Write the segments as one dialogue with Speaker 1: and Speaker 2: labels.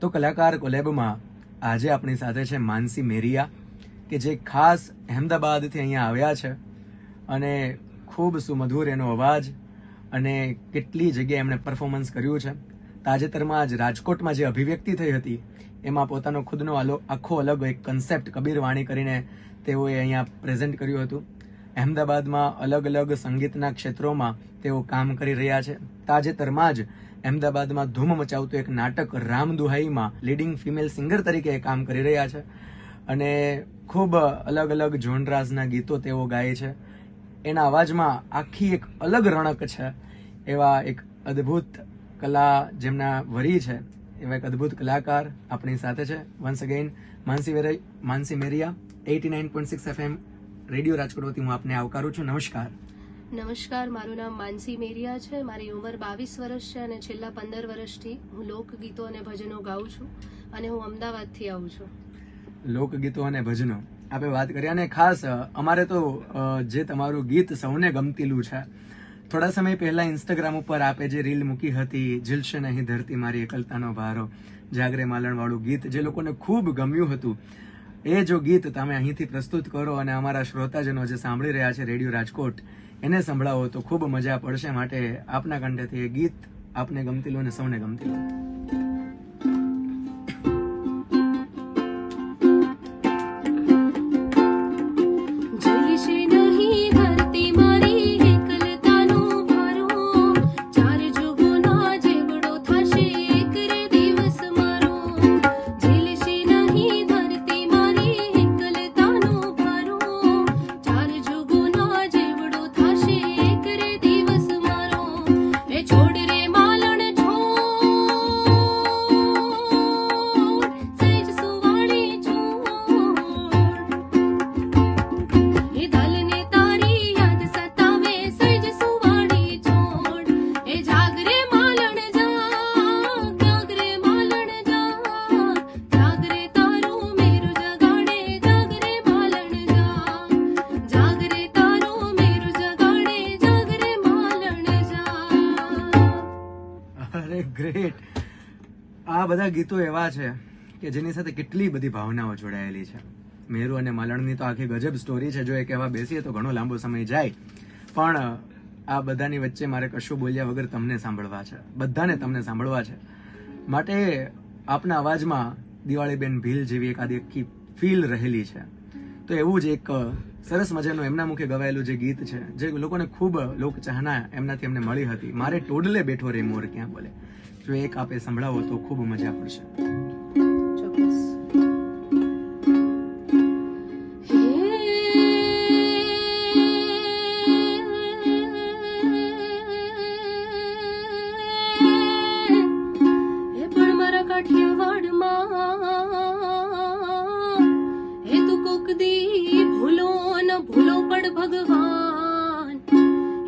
Speaker 1: તો કલાકાર કોલેબમાં આજે આપણી સાથે છે માનસી મેરિયા, કે જે ખાસ અહેમદાબાદથી અહીંયા આવ્યા છે અને ખૂબ સુમધુર એનો અવાજ અને કેટલી જગ્યાએ એમણે પરફોર્મન્સ કર્યું છે. તાજેતરમાં જ રાજકોટમાં જે અભિવ્યક્તિ થઈ હતી એમાં પોતાનો ખુદનો આખો અલગ એક કન્સેપ્ટ કબીર વાણી કરીને તેઓએ અહીંયા પ્રેઝન્ટ કર્યું હતું. અહેમદાબાદમાં અલગ અલગ સંગીતના ક્ષેત્રોમાં તેઓ કામ કરી રહ્યા છે. તાજેતરમાં જ અહેમદાબાદમાં ધૂમ મચાવતું એક નાટક રામ દુહાઈમાં લીડિંગ ફિમેલ સિંગર તરીકે કામ કરી રહ્યા છે અને ખૂબ અલગ અલગ જોનરાઝના ગીતો તેઓ ગાય છે. એના અવાજમાં આખી એક અલગ રણક છે. એવા એક અદ્ભુત કલા જેમના વરી છે, એવા એક અદ્ભુત કલાકાર આપણી સાથે છે. વન્સ અગેન માનસી મેરિયા, 89.6 FM રેડિયો રાજકોટ વતી હું આપને આવકારું છું. નમસ્કાર.
Speaker 2: નમસ્કાર, મારું નામ માનસી મેરિયા છે. મારી ઉંમર 22 વર્ષ છે અને છેલ્લા 15 વર્ષથી હું લોકગીતો અને ભજનો ગાઉં છું અને હું અમદાવાદથી આવું છું.
Speaker 1: લોકગીતો અને ભજનો આપણે વાત કરી અને ખાસ અમારે તો જે તમારું ગીત સૌને ગમતીલું છે. થોડા સમય પહેલા ઇન્સ્ટાગ્રામ ઉપર આપે જે રીલ મૂકી હતી, ઝીલશે નહીં ધરતી મારી એકલતાનો ભારો, જાગરે માલણ વાળું ગીત જે લોકોને ખૂબ ગમ્યું હતું, એ જો ગીત તમે અહીંથી પ્રસ્તુત કરો અને અમારા શ્રોતાજનો જે સાંભળી રહ્યા છે રેડિયો રાજકોટ એને સંભળાવો તો ખૂબ મજા પડશે. માટે આપના કંઠેથી એ ગીત આપને ગમતીલું અને સૌને ગમતીલું. ગ્રેટ. આ બધા ગીતો એવા છે કે જેની સાથે કેટલી બધી ભાવનાઓ જોડાયેલી છે. મેરુ અને માલણની તો આખી ગજબ સ્ટોરી છે. જો એ કહેવા બેસીએ તો ઘણો લાંબો સમય જાય, પણ આ બધાની વચ્ચે મારે કશું બોલ્યા વગર તમને સાંભળવા છે, બધાને તમને સાંભળવા છે. માટે આપના અવાજમાં દિવાળીબેન ભીલ જેવી એક આખી ફીલ રહેલી છે. તો એવું જ એક સરસ મજાનું એમના મુખે ગવાયેલું જે ગીત છે, જે લોકોને ખૂબ લોકચાહના એમનાથી એમને મળી હતી, મારે ટોડલે બેઠો રે મોર ક્યાં બોલે, જો એક આપે સંભળાવો તો ખૂબ મજા પડશે.
Speaker 2: ભગવાન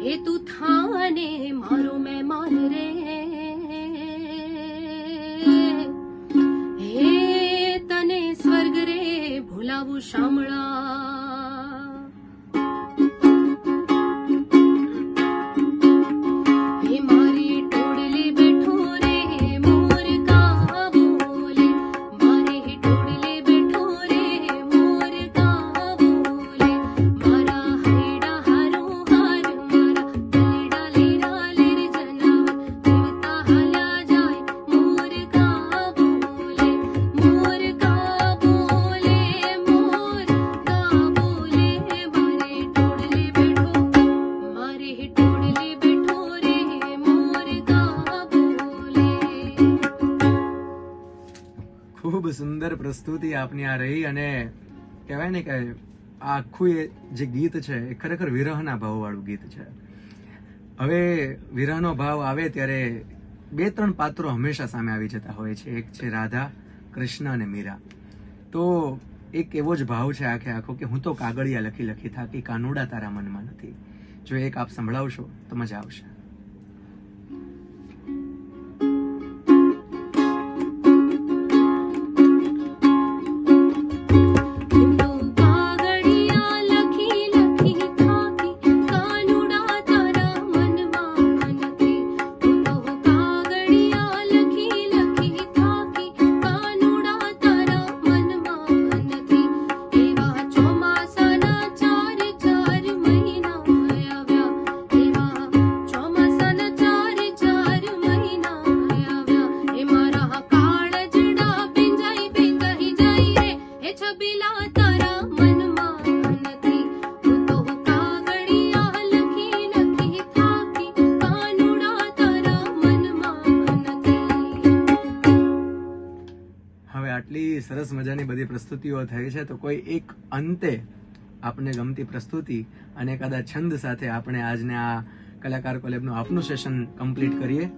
Speaker 2: હે તું થાને મારો મહેમાન રે, હે તને સ્વર્ગ રે ભૂલાવું શામળા, હે મારી ટોડલે બેઠો રે મોર કા બોલે, મારે ટોડલે બેઠો રે મોર કા બોલે, મારા હૈડા હારો હાર મારા ગલેડા લેરા લેર જનાવર દેવતા હાલ્યા જાય મોર કા બોલે, મોર કા બોલે, મોર કા બોલે, મારે ટોડલે બેઠો, મારે ટોડલે બેઠો રે મોર કા બોલે.
Speaker 1: ખૂબ સુંદર પ્રસ્તુતિ આપની આ રહી અને કહેવાય ને કે આ આખું એ જે ગીત છે એ ખરેખર વિરહના ભાવવાળું ગીત છે. હવે વિરહનો ભાવ આવે ત્યારે 2-3 પાત્રો હંમેશા સામે આવી જતા હોય છે. એક છે રાધા, કૃષ્ણ અને મીરા. તો એક એવો જ ભાવ છે આખે આખો કે હું તો કાગળિયા લખી લખી થાકી, કાનુડા તારા મનમાં નથી. જો એક આપ સંભળાવશો તો મજા આવશે.
Speaker 2: કાગળિયા લખી લખી થાકી
Speaker 1: હવે આટલી સરસ મજાની બધી પ્રસ્તુતિઓ થઈ છે તો કોઈ એક અંતે આપને ગમતી પ્રસ્તુતિ અને કદાચ છંદ સાથે આપણે આજને આ કલાકાર કોલેબનું આપનું સેશન કમ્પ્લીટ કરીએ.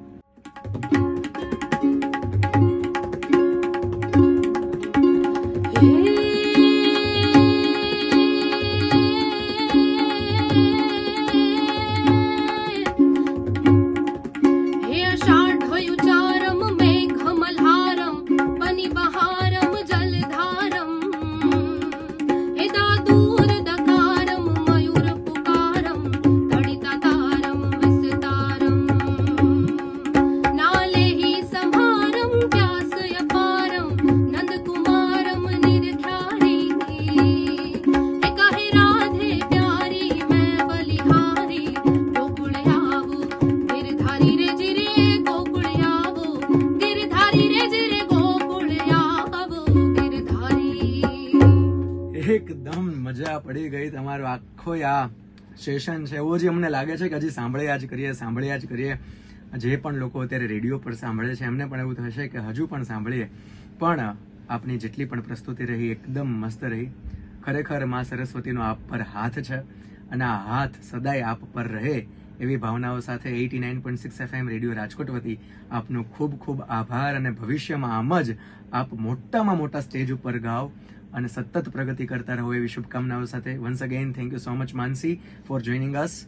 Speaker 1: એકદમ મજા પડી ગઈ. તમારો આખો આ સેશન છે એવો જે અમને લાગે છે કે હજી સાંભળ્યા જ કરીએ. જે પણ લોકો અત્યારે રેડિયો પર સાંભળે છે એમને પણ એવું થશે કે હજુ પણ સાંભળીએ. પણ આપની જેટલી પણ પ્રસ્તુતિ રહી એકદમ મસ્ત રહી. ખરેખર માં સરસ્વતીનો આપ પર હાથ છે અને આ હાથ સદાય આપ પર રહે એવી ભાવનાઓ સાથે 89.6 FM રેડિયો રાજકોટ વતી આપનો ખૂબ ખૂબ આભાર અને ભવિષ્યમાં આમ જ આપ મોટામાં મોટા સ્ટેજ ઉપર ગાઓ અને સતત પ્રગતિ કરતા રહો એવી શુભકામનાઓ સાથે once again thank you so much Mansi four joining અસ.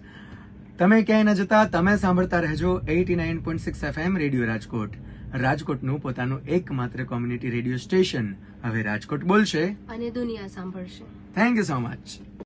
Speaker 1: તમે ક્યાંય ન જતા, તમે સાંભળતા રહેજો 89.6 FM રેડિયો રાજકોટ, રાજકોટનું પોતાનું એકમાત્ર કોમ્યુનિટી રેડિયો સ્ટેશન. હવે રાજકોટ બોલશે
Speaker 2: અને દુનિયા સાંભળશે.
Speaker 1: Thank you so much.